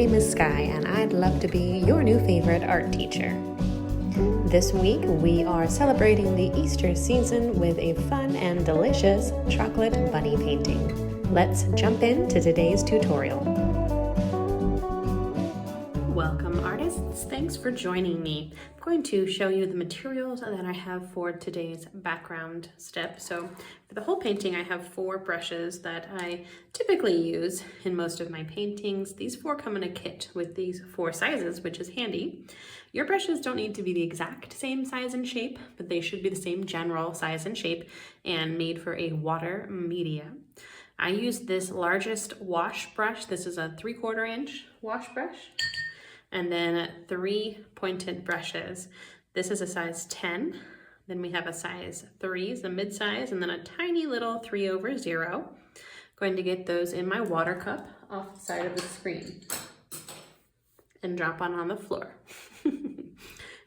name is Sky, and I'd love to be your new favorite art teacher. This week, we are celebrating the Easter season with a fun and delicious chocolate bunny painting. Let's jump into today's tutorial. Welcome, artists. Thanks for joining me. I'm going to show you the materials that I have for today's background step. So for the whole painting, I have 4 brushes that I typically use in most of my paintings. These 4 come in a kit with these 4 sizes, which is handy. Your brushes don't need to be the exact same size and shape, but they should be the same general size and shape and made for a water media. I use this largest wash brush. This is a 3/4 inch wash brush. And then 3 pointed brushes. This is a size 10. Then we have a size 3, is the mid-size, and then a tiny little 3/0. Going to get those in my water cup off the side of the screen and drop on the floor.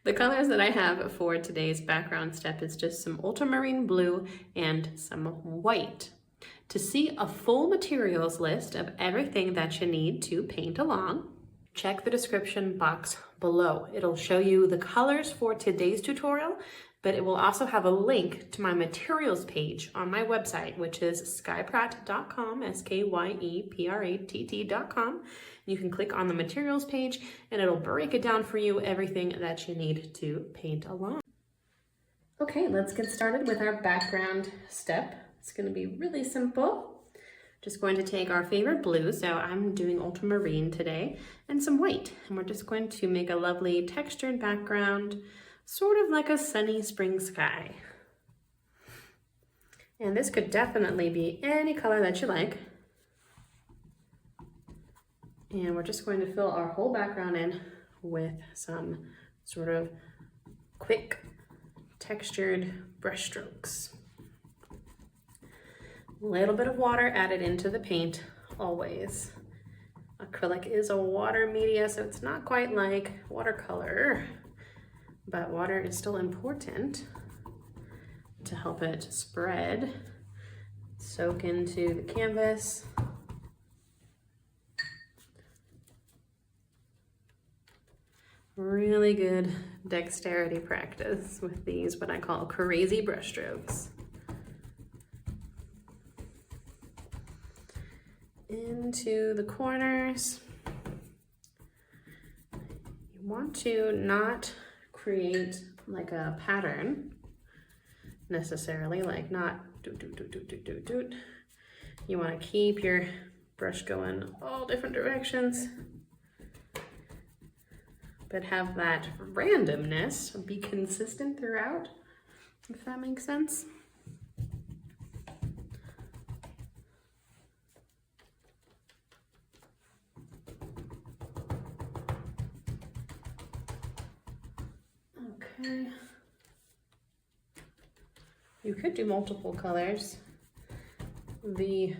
The colors that I have for today's background step is just some ultramarine blue and some white. To see a full materials list of everything that you need to paint along, check the description box below. It'll show you the colors for today's tutorial, but it will also have a link to my materials page on my website, which is skypratt.com, SKYEPRATT.com. You can click on the materials page and it'll break it down for you, everything that you need to paint along. Okay, let's get started with our background step. It's going to be really simple. Just going to take our favorite blue, so I'm doing ultramarine today, and some white. And we're just going to make a lovely textured background, sort of like a sunny spring sky. And this could definitely be any color that you like. And we're just going to fill our whole background in with some sort of quick textured brush strokes. A little bit of water added into the paint, always. Acrylic is a water media, so it's not quite like watercolor, but water is still important to help it spread, soak into the canvas. Really good dexterity practice with these, what I call crazy brush strokes. Into the corners. You want to not create like a pattern necessarily, like not doot, doot, doot, doot, doot, doot, doot. You want to keep your brush going all different directions, but have that randomness be consistent throughout, if that makes sense. Okay. You could do multiple colors. The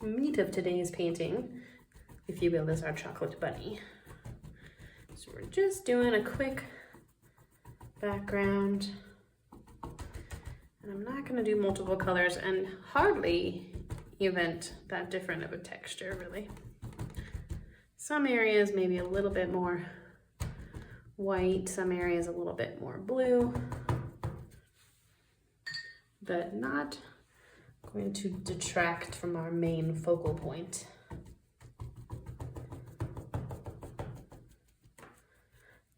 meat of today's painting, if you will, is our chocolate bunny. So we're just doing a quick background. And I'm not going to do multiple colors and hardly even that different of a texture, really. Some areas maybe a little bit more white, some areas a little bit more blue, but not going to detract from our main focal point.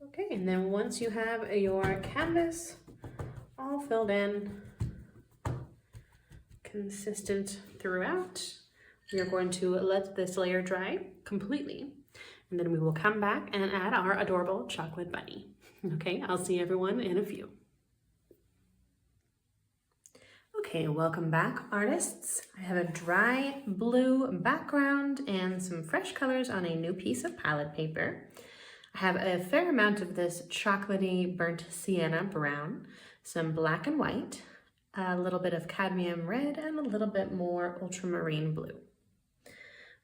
Okay, and then once you have your canvas all filled in, consistent throughout, we are going to let this layer dry completely. And then we will come back and add our adorable chocolate bunny. Okay, I'll see everyone in a few. Okay, welcome back, artists. I have a dry blue background and some fresh colors on a new piece of palette paper. I have a fair amount of this chocolatey burnt sienna brown, some black and white, a little bit of cadmium red, and a little bit more ultramarine blue.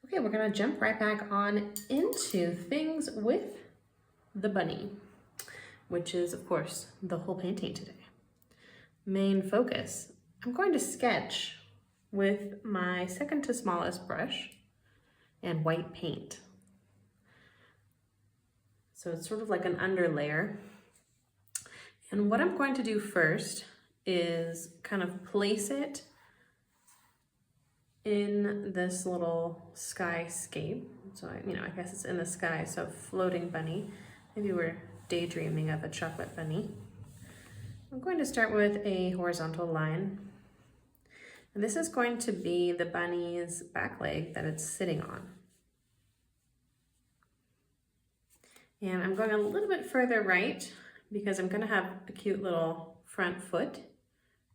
Okay, we're gonna jump right back on into things with the bunny, which is, of course, the whole painting today. Main focus. I'm going to sketch with my second to smallest brush and white paint. So it's sort of like an underlayer. And what I'm going to do first is kind of place it in this little skyscape. So, I guess it's in the sky, so floating bunny. Maybe we're daydreaming of a chocolate bunny. I'm going to start with a horizontal line. And this is going to be the bunny's back leg that it's sitting on. And I'm going a little bit further right because I'm going to have a cute little front foot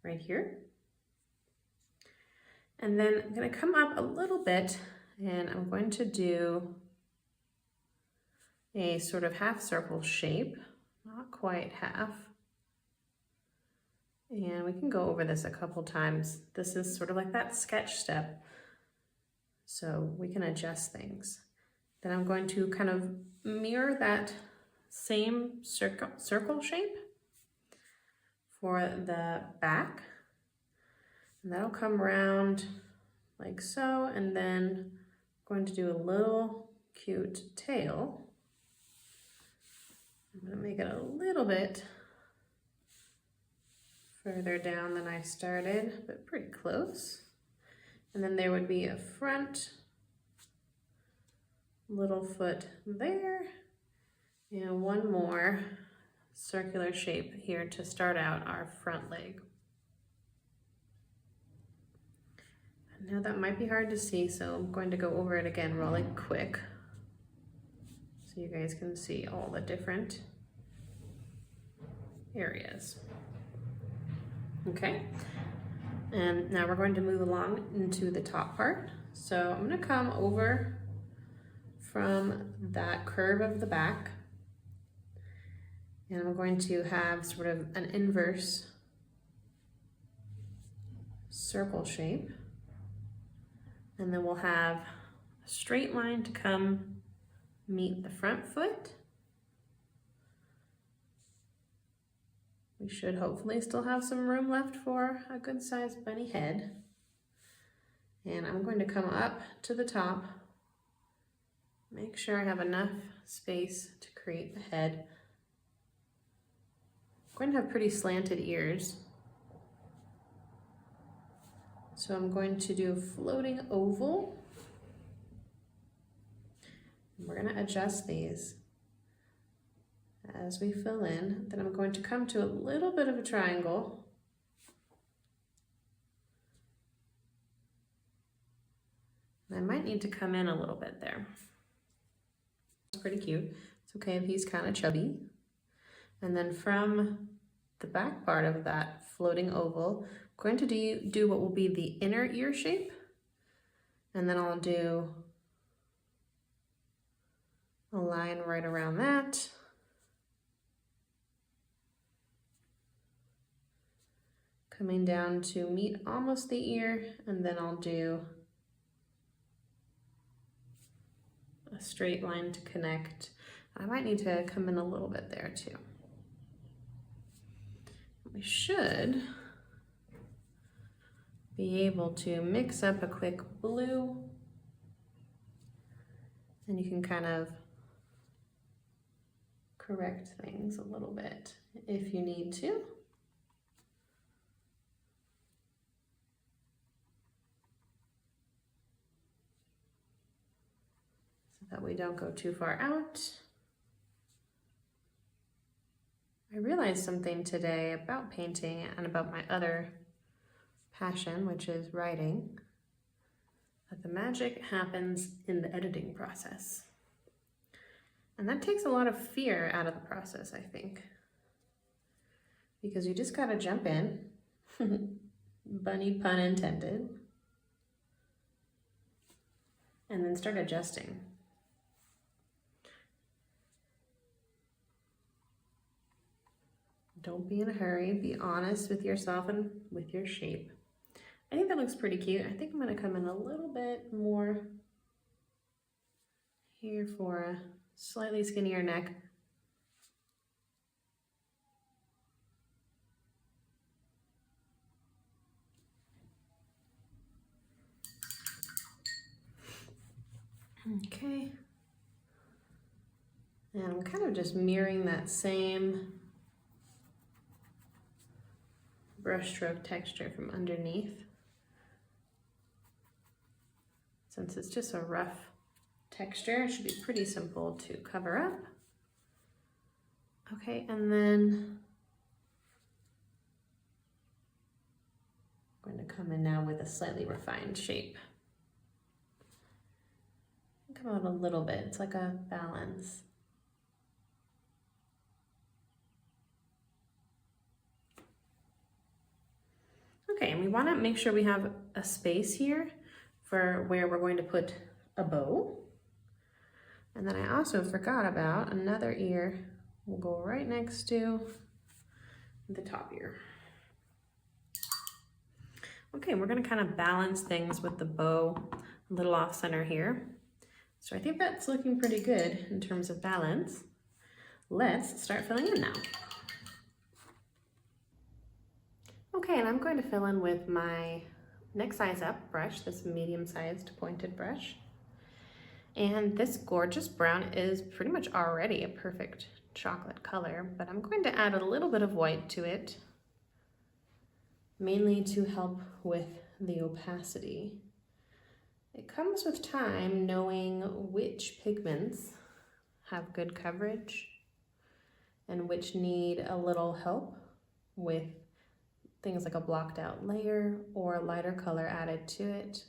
right here. And then I'm going to come up a little bit and I'm going to do a sort of half circle shape, not quite half. And we can go over this a couple times. This is sort of like that sketch step, so we can adjust things. Then I'm going to kind of mirror that same circle shape for the back. And that'll come around like so, and then I'm going to do a little cute tail. I'm going to make it a little bit further down than I started, but pretty close. And then there would be a front little foot there, and one more circular shape here to start out our front leg. Now that might be hard to see, so I'm going to go over it again really quick so you guys can see all the different areas. Okay, and now we're going to move along into the top part. So I'm going to come over from that curve of the back, and I'm going to have sort of an inverse circle shape. And then we'll have a straight line to come meet the front foot. We should hopefully still have some room left for a good sized bunny head. And I'm going to come up to the top, make sure I have enough space to create the head. I'm going to have pretty slanted ears. So I'm going to do a floating oval. We're going to adjust these as we fill in. Then I'm going to come to a little bit of a triangle. And I might need to come in a little bit there. It's pretty cute. It's okay if he's kind of chubby. And then from the back part of that floating oval, I'm going to do what will be the inner ear shape, and then I'll do a line right around that. Coming down to meet almost the ear, and then I'll do a straight line to connect. I might need to come in a little bit there too. We should be able to mix up a quick blue, and you can kind of correct things a little bit if you need to. So that we don't go too far out. I realized something today about painting and about my other passion, which is writing, that the magic happens in the editing process. And that takes a lot of fear out of the process, I think. Because you just gotta jump in, bunny pun intended, and then start adjusting. Don't be in a hurry, be honest with yourself and with your shape. I think that looks pretty cute. I think I'm gonna come in a little bit more here for a slightly skinnier neck. Okay. And I'm kind of just mirroring that same brushstroke texture from underneath. Since it's just a rough texture, it should be pretty simple to cover up. Okay, and then I'm going to come in now with a slightly refined shape. Come out a little bit, it's like a balance. Okay, and we want to make sure we have a space here for where we're going to put a bow. And then I also forgot about another ear. Will go right next to the top ear. Okay, we're going to kind of balance things with the bow a little off center here. So I think that's looking pretty good in terms of balance. Let's start filling in now. Okay, and I'm going to fill in with my next size up brush, this medium-sized pointed brush. And this gorgeous brown is pretty much already a perfect chocolate color, but I'm going to add a little bit of white to it, mainly to help with the opacity. It comes with time knowing which pigments have good coverage and which need a little help with things like a blocked out layer or a lighter color added to it,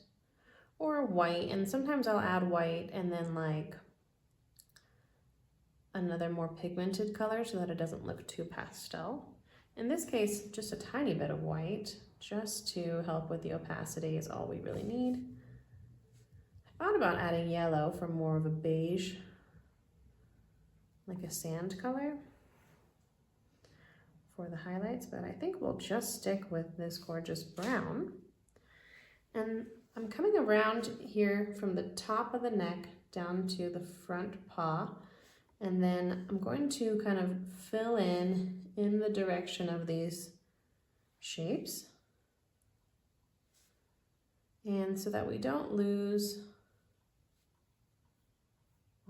or white. And sometimes I'll add white and then like another more pigmented color so that it doesn't look too pastel. In this case, just a tiny bit of white just to help with the opacity is all we really need. I thought about adding yellow for more of a beige, like a sand color for the highlights, but I think we'll just stick with this gorgeous brown. And I'm coming around here from the top of the neck down to the front paw, and then I'm going to kind of fill in the direction of these shapes, and so that we don't lose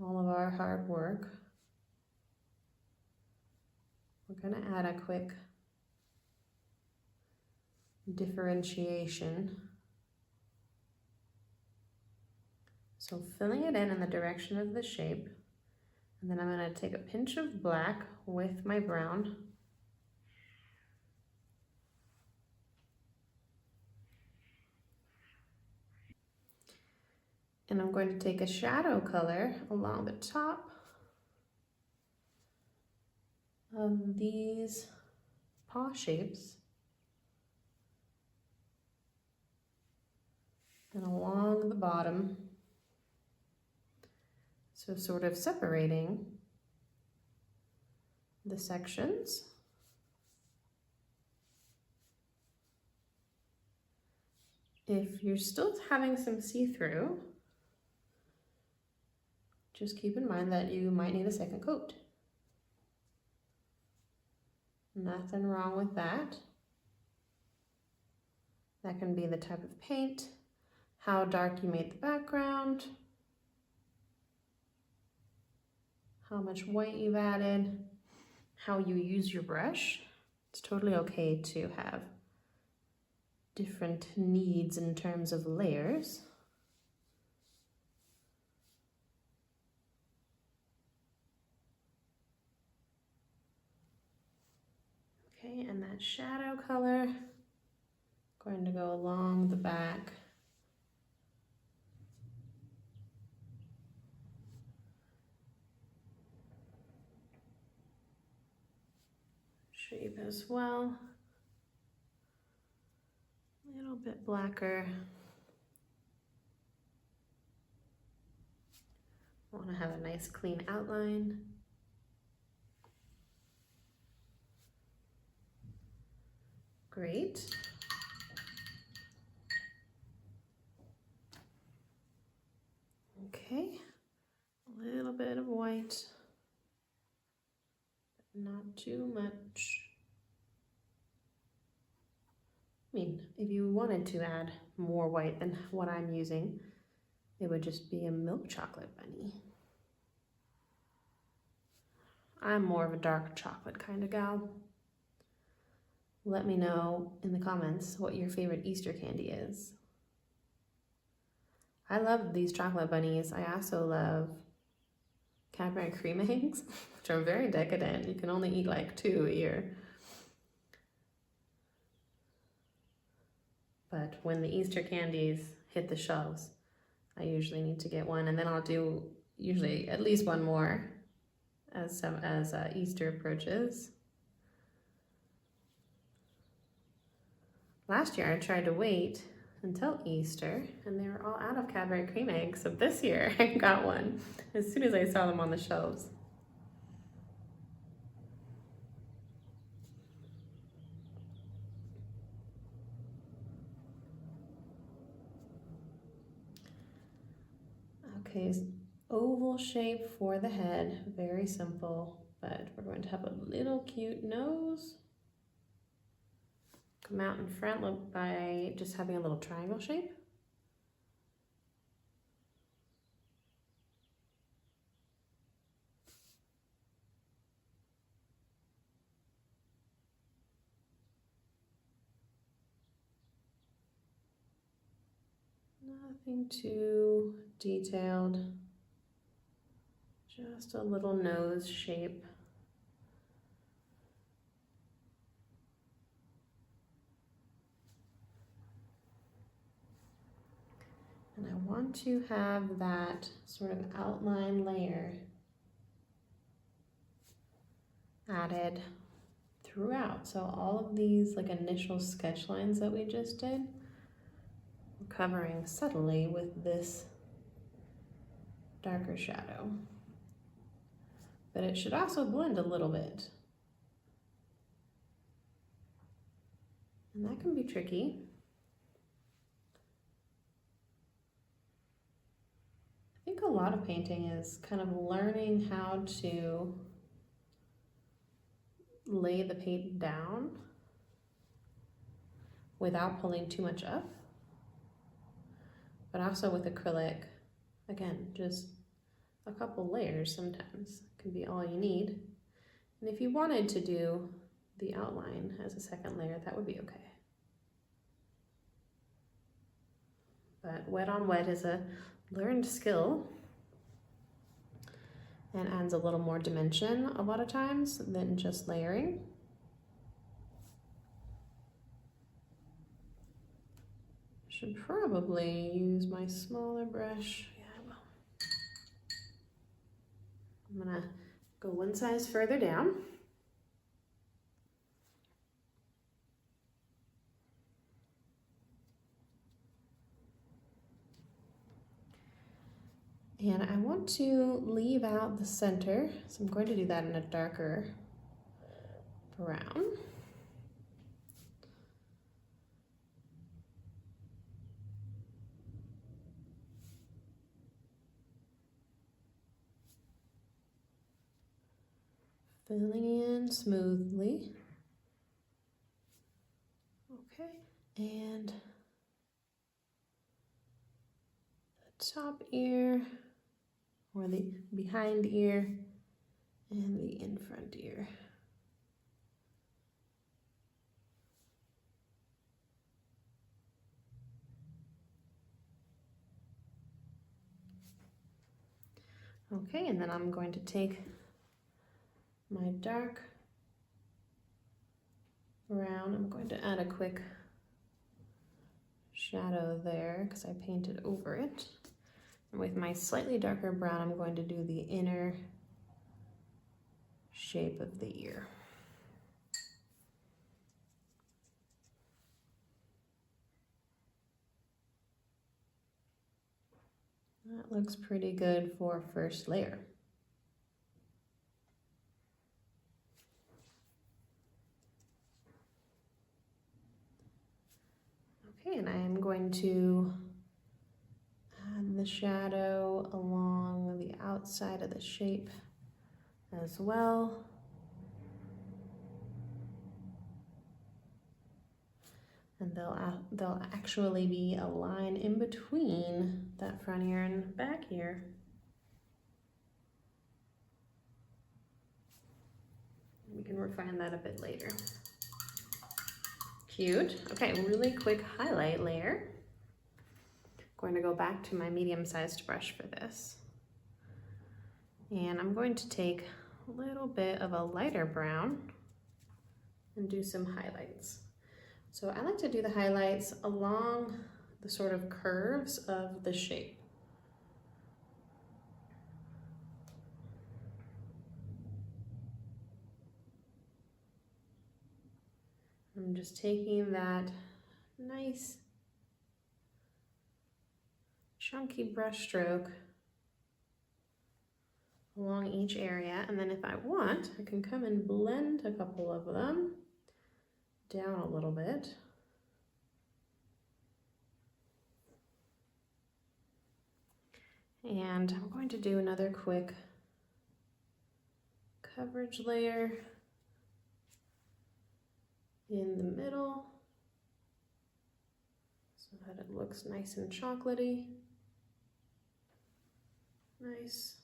all of our hard work, we're going to add a quick differentiation. So filling it in the direction of the shape, and then I'm going to take a pinch of black with my brown. And I'm going to take a shadow color along the top of these paw shapes and along the bottom. So sort of separating the sections. If you're still having some see-through, just keep in mind that you might need a second coat. Nothing wrong with that. That can be the type of paint, how dark you made the background, how much white you've added, how you use your brush. It's totally okay to have different needs in terms of layers. Okay, and that shadow color, going to go along the back. Shape as well. A little bit blacker. Want to have a nice clean outline. Great. Okay, a little bit of white, but not too much. I mean, if you wanted to add more white than what I'm using, it would just be a milk chocolate bunny. I'm more of a dark chocolate kind of gal. Let me know in the comments what your favorite Easter candy is. I love these chocolate bunnies. I also love Cadbury cream eggs, which are very decadent. You can only eat like 2 a year. But when the Easter candies hit the shelves, I usually need to get one, and then I'll do usually at least one more as Easter approaches. Last year I tried to wait until Easter, and they were all out of Cadbury cream eggs, so this year I got one as soon as I saw them on the shelves. Okay, oval shape for the head, very simple, but we're going to have a little cute nose. Come out in front look by just having a little triangle shape. Nothing too detailed, just a little nose shape. And I want to have that sort of outline layer added throughout. So all of these like initial sketch lines that we just did, we're covering subtly with this darker shadow. But it should also blend a little bit. And that can be tricky. I think a lot of painting is kind of learning how to lay the paint down without pulling too much up. But also with acrylic, again, just a couple layers sometimes can be all you need. And if you wanted to do the outline as a second layer, that would be okay. But wet on wet is a learned skill and adds a little more dimension a lot of times than just layering. Should probably use my smaller brush. Yeah, I will. I'm gonna go one size further down. And I want to leave out the center, so I'm going to do that in a darker brown. Filling in smoothly. Okay, and the top ear, or the behind ear, and the in front ear. Okay, and then I'm going to take my dark brown. I'm going to add a quick shadow there because I painted over it. And with my slightly darker brown, I'm going to do the inner shape of the ear. That looks pretty good for first layer. Okay, and I am going to add the shadow along the outside of the shape as well. And they'll actually be a line in between that front ear and back ear. We can refine that a bit later. Cute. Okay, really quick highlight layer. Going to go back to my medium-sized brush for this. And I'm going to take a little bit of a lighter brown and do some highlights. So I like to do the highlights along the sort of curves of the shape. I'm just taking that nice chunky brush stroke along each area, and then if I want, I can come and blend a couple of them down a little bit. And I'm going to do another quick coverage layer in the middle so that it looks nice and chocolatey. Nice.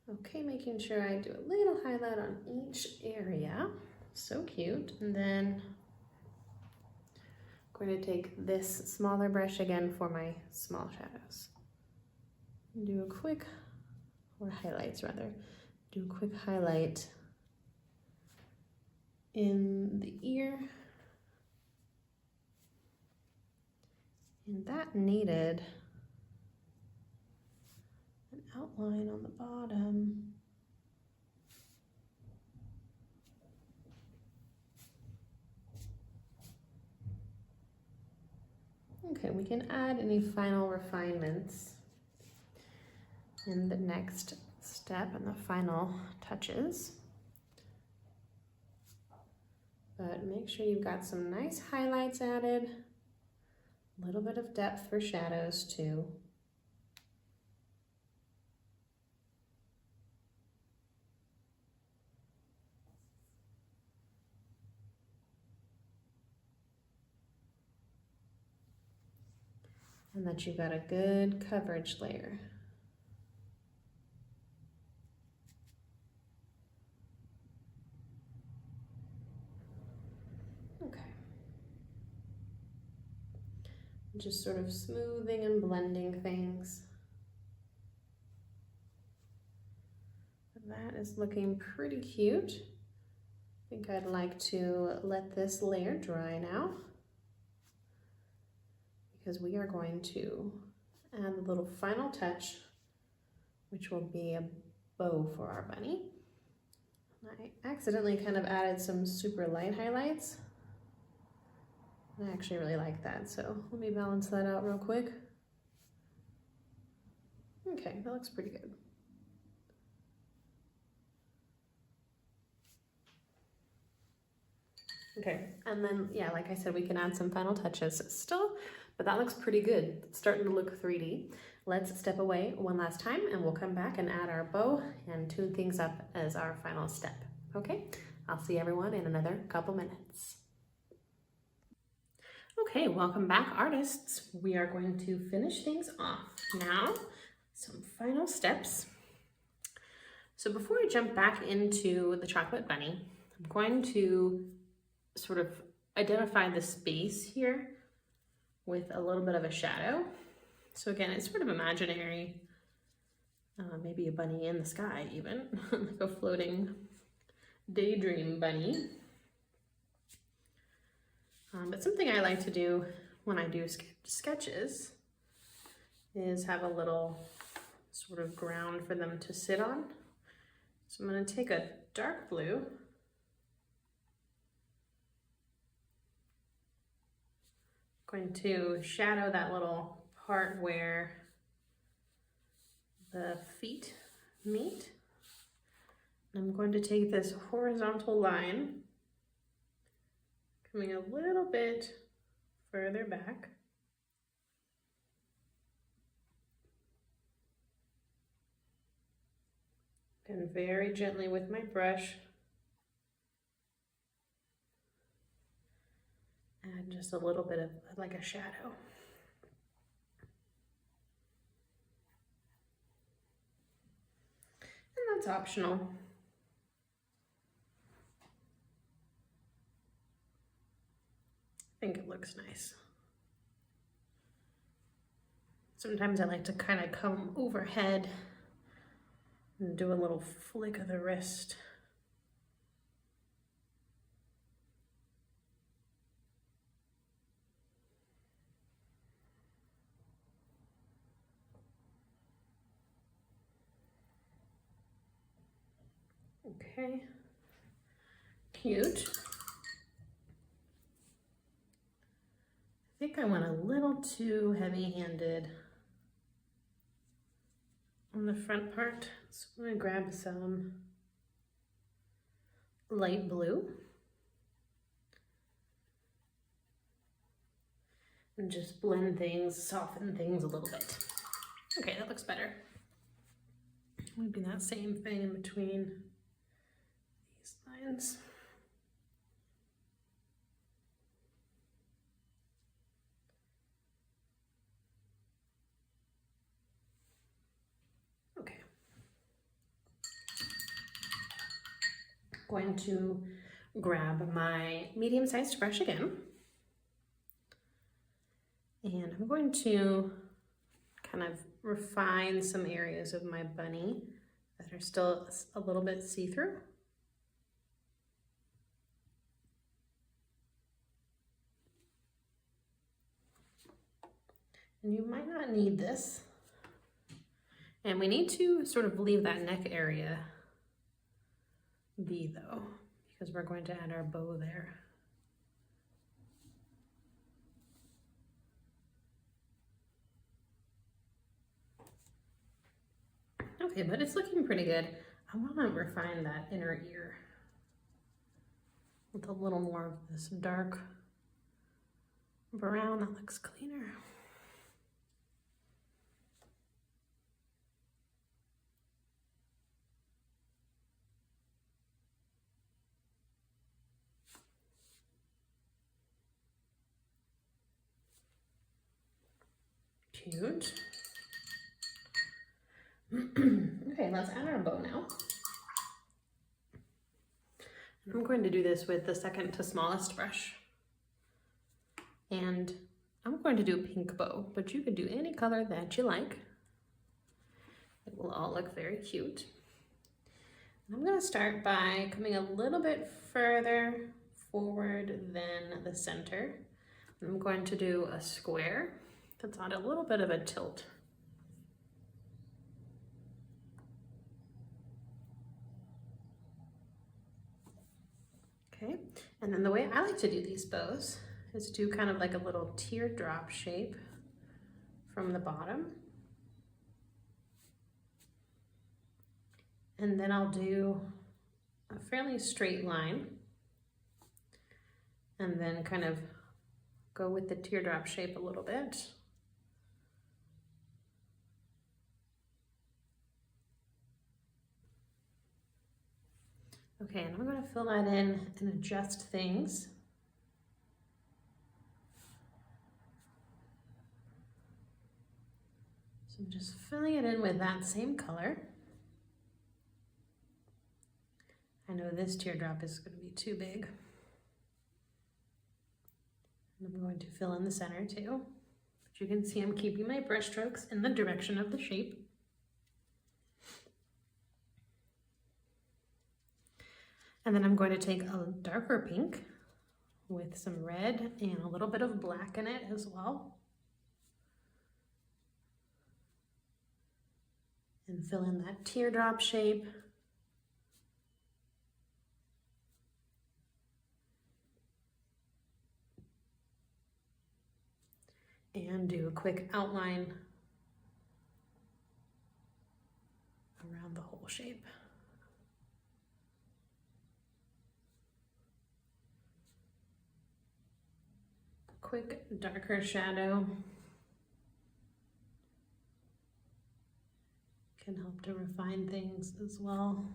Okay, making sure I do a little highlight on each area. So cute. And then I'm going to take this smaller brush again for my small shadows. And do a quick, or highlights rather, do a quick highlight in the ear. And that needed an outline on the bottom. Okay, we can add any final refinements in the next step and the final touches. But make sure you've got some nice highlights added, a little bit of depth for shadows too. And that you've got a good coverage layer. Okay. Just sort of smoothing and blending things. That is looking pretty cute. I think I'd like to let this layer dry now, because we are going to add the little final touch, which will be a bow for our bunny. I accidentally kind of added some super light highlights. I actually really like that, so let me balance that out real quick. Okay, that looks pretty good. Okay, and then, yeah, like I said, we can add some final touches still, but that looks pretty good. It's starting to look 3D. Let's step away one last time and we'll come back and add our bow and tune things up as our final step. Okay, I'll see everyone in another couple minutes. Okay, welcome back, artists. We are going to finish things off now. Some final steps. So before I jump back into the chocolate bunny, I'm going to sort of identify the space here with a little bit of a shadow. So again, it's sort of imaginary, maybe a bunny in the sky even, like a floating daydream bunny. But something I like to do when I do sketches is have a little sort of ground for them to sit on. So I'm going to take a dark blue, going to shadow that little part where the feet meet. I'm going to take this horizontal line, coming a little bit further back. And very gently with my brush, add and just a little bit of like a shadow. And that's optional. I think it looks nice. Sometimes I like to kind of come overhead and do a little flick of the wrist. Okay, cute. I think I went a little too heavy-handed on the front part, so I'm going to grab some light blue and just blend things, soften things a little bit. Okay, that looks better. I'm going to do that same thing in between these lines. Okay. Going to grab my medium-sized brush again, and I'm going to kind of refine some areas of my bunny that are still a little bit see-through. And you might not need this. And we need to sort of leave that neck area be though, because we're going to add our bow there. Okay, but it's looking pretty good. I want to refine that inner ear with a little more of this dark brown. That looks cleaner. Cute. Okay, let's add our bow now. I'm going to do this with the second to smallest brush. And I'm going to do a pink bow, but you could do any color that you like. It will all look very cute. And I'm going to start by coming a little bit further forward than the center. I'm going to do a square that's on a little bit of a tilt. Okay, and then the way I like to do these bows is do kind of like a little teardrop shape from the bottom. And then I'll do a fairly straight line and then kind of go with the teardrop shape a little bit. Okay, and I'm going to fill that in and adjust things. So I'm just filling it in with that same color. I know this teardrop is going to be too big. And I'm going to fill in the center too. But you can see I'm keeping my brush strokes in the direction of the shape. And then I'm going to take a darker pink with some red and a little bit of black in it as well. And fill in that teardrop shape. And do a quick outline around the whole shape. Quick darker shadow can help to refine things as well.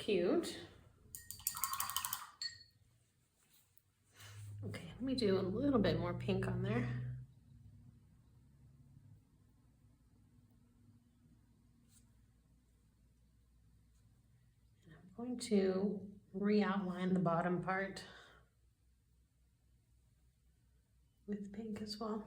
cute. Okay, let me do a little bit more pink on there. And I'm going to re-outline the bottom part with pink as well.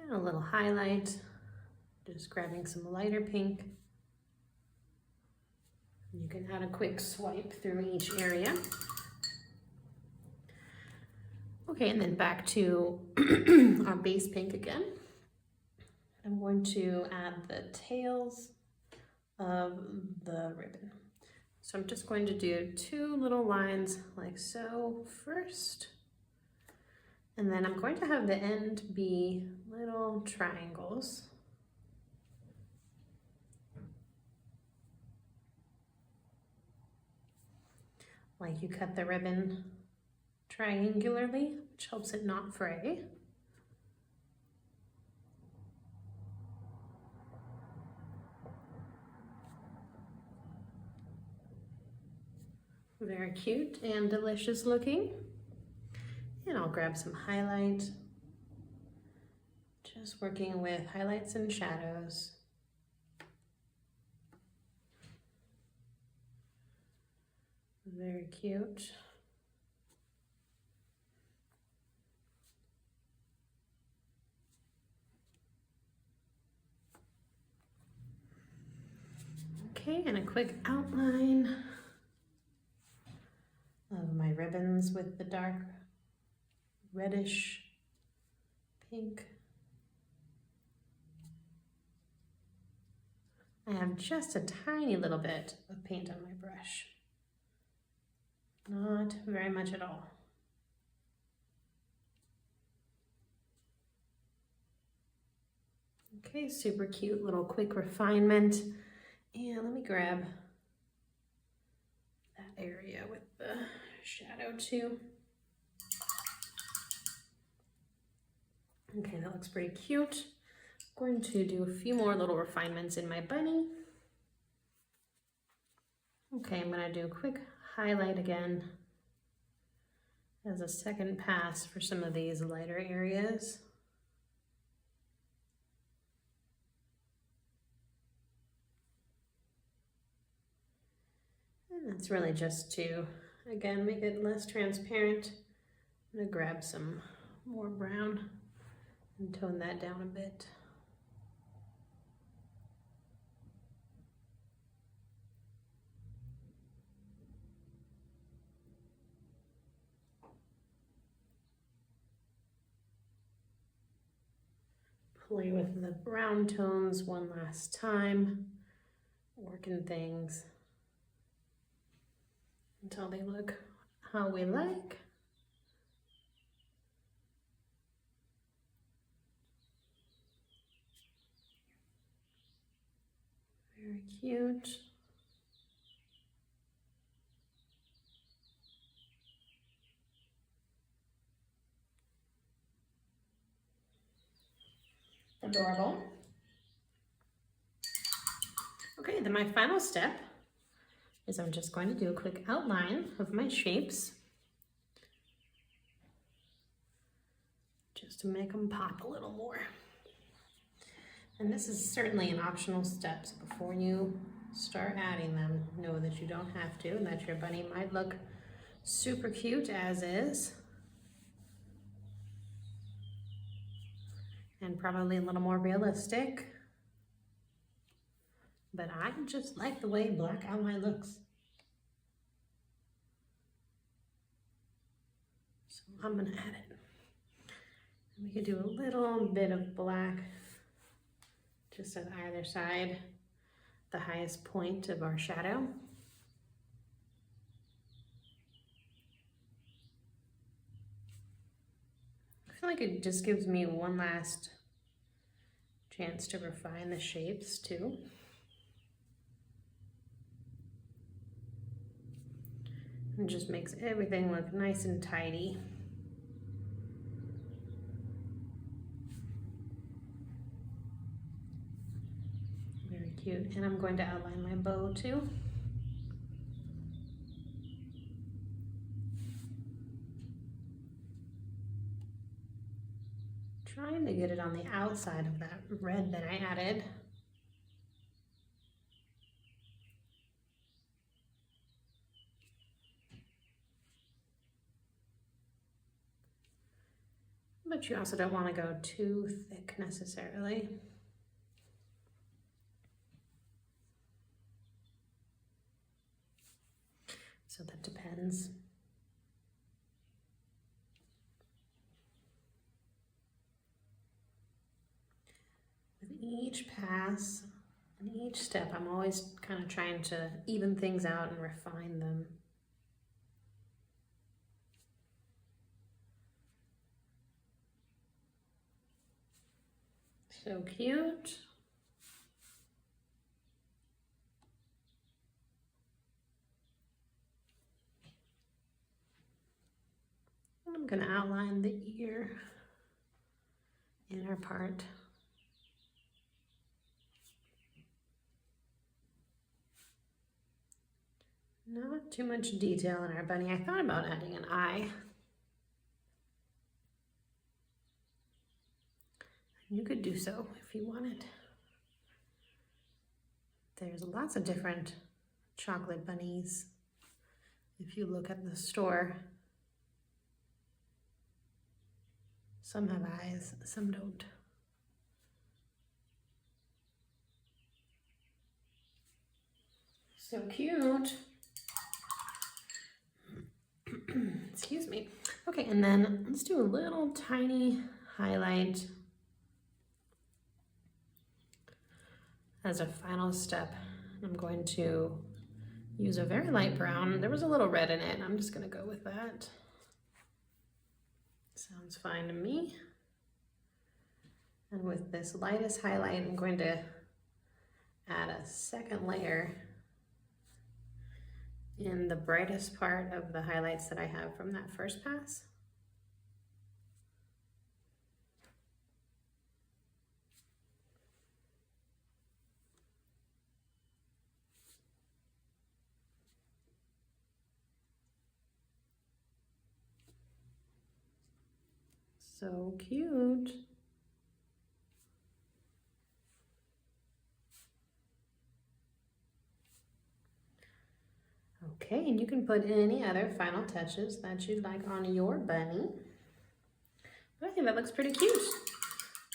And a little highlight, just grabbing some lighter pink. You can add a quick swipe through each area. Okay, and then back to our base pink again. I'm going to add the tails of the ribbon. So I'm just going to do 2 little lines like so first. And then I'm going to have the end be little triangles. Like you cut the ribbon triangularly, which helps it not fray. Very cute and delicious looking. And I'll grab some highlight. Just working with highlights and shadows. Very cute. Okay, and a quick outline of my ribbons with the dark reddish pink. I have just a tiny little bit of paint on my brush. Not very much at all. Okay, super cute little quick refinement. And let me grab that area with the shadow too. Okay, that looks pretty cute. I'm going to do a few more little refinements in my bunny. Okay, I'm gonna do a quick highlight again as a second pass for some of these lighter areas. And that's really just to, again, make it less transparent. I'm gonna grab some more brown and tone that down a bit. Play with the brown tones one last time, working things until they look how we like. Very cute. Adorable. Okay, then my final step is I'm just going to do a quick outline of my shapes just to make them pop a little more. And this is certainly an optional step, so before you start adding them, know that you don't have to and that your bunny might look super cute as is. And probably a little more realistic. But I just like the way black outline looks. So I'm gonna add it. And we could do a little bit of black just on either side, the highest point of our shadow. I feel like it just gives me one last chance to refine the shapes too. It just makes everything look nice and tidy. Very cute. And I'm going to outline my bow too. Trying to get it on the outside of that red that I added. But you also don't want to go too thick necessarily. So that depends. With each pass and each step, I'm always kind of trying to even things out and refine them. So cute. I'm going to outline the ear inner part. Not too much detail in our bunny. I thought about adding an eye. You could do so if you wanted. There's lots of different chocolate bunnies. If you look at the store, some have eyes, some don't. So cute. Excuse me. Okay, and then let's do a little tiny highlight as a final step. I'm going to use a very light brown. There was a little red in it. I'm just going to go with that. Sounds fine to me. And with this lightest highlight, I'm going to add a second layer in the brightest part of the highlights that I have from that first pass. So cute. Okay, and you can put any other final touches that you'd like on your bunny. But I think that looks pretty cute.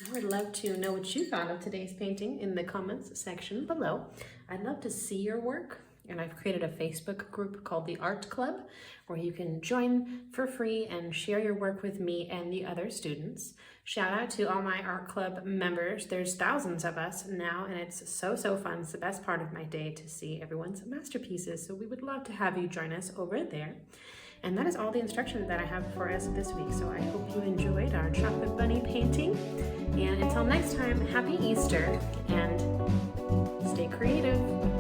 I would love to know what you thought of today's painting in the comments section below. I'd love to see your work, and I've created a Facebook group called the Art Club where you can join for free and share your work with me and the other students. Shout out to all my Art Club members. There's thousands of us now, and it's so fun. It's the best part of my day to see everyone's masterpieces. So we would love to have you join us over there. And that is all the instructions that I have for us this week. So I hope you enjoyed our chocolate bunny painting. And until next time, happy Easter and stay creative.